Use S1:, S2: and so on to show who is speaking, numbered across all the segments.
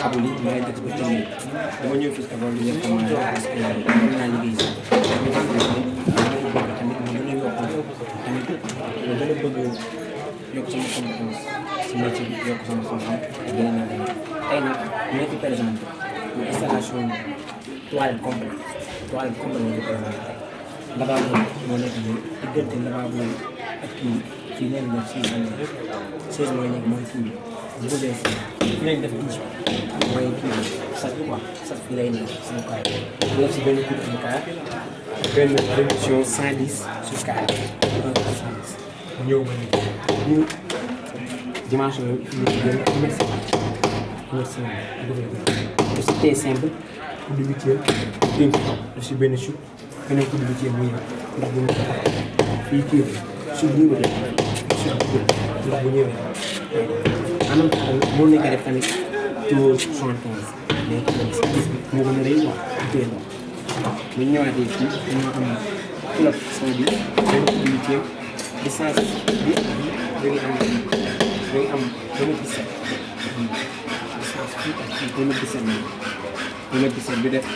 S1: xamul ni ma leen def ba technique dama ñëw fii école di def formation parce que mën naa liggéey si ñu xam ne tamit ma gën a yokk tamit ma gën a bëgg yokk sama compétence si métier bi yokk sama xam-xam ak yeneen ak yeneen tey nag ñu nekk présenté pour installation toilette complète la ñu présenté tey lavabo moo nekk nii diggante lavabo ak kii fii leen def 6 ans 16 mooy nekk mooy kii bu bëggee si fii leen def douche mooy kii bi sas bi quoi sas fii lay nekk suñu kaay bu def si benn coupe de kaay benn réduction 110 sur kaay 110 ñëw ba ñu dimension yi ñu jël merci def si thé simple pour du huitième def si benn chou beneen coup de huitième muy ndox bu ñu fii kii chou bu ñu ndox bu ñëwee en même temps mën nañu ko def tamit taux 75 mais gis bi moo gën a rëy quoi tey ndox bu ñu ñëwaatee fii dañoo am clope son bi benn coup de huitième distance bi da ngay am 2017 distance fii ak fii 2017 bi def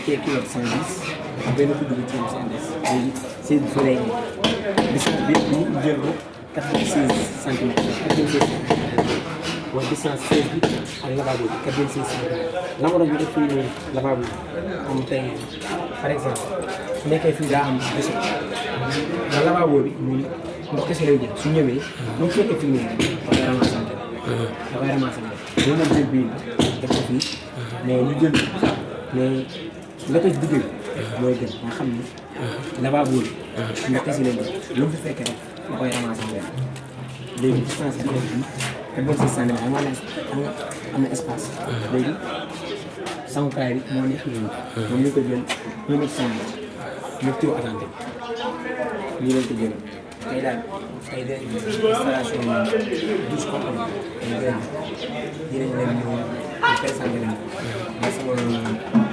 S1: kii kilo 110 benn coup de huitième 110 léegi c'est du lay distance bi ñu jël ko 86 centimètres 86 mooy distance 16 bi ak lavabo bi 86 centimètres la war a ñu def fii nii lavabo comme tey par exemple su nekkee fii daa am bés nga lavabo bi muy ndox kese lay jël su ñëwee bu fekkee fii nii dafay ramasser ñoo mën jël bii def ko fii mais ñu jël mais la ko digg mooy gën nga xam ni lavabo bi ndox kese lay jël lu mu fi fekkee rek da koy ramasser léegi distance bi te boo si sànni am na espace léegi sangukaay bi moo nekk nii moom ñu ko jël 1 mètre 5 ñu tiw attenté nii lañ ko jëlee tey daal tey de installation douche complète yi lañ leen ñëw ñu présenté leen ma sama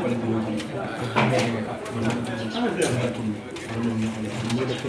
S1: collègue bi ñoo xam ne ñu def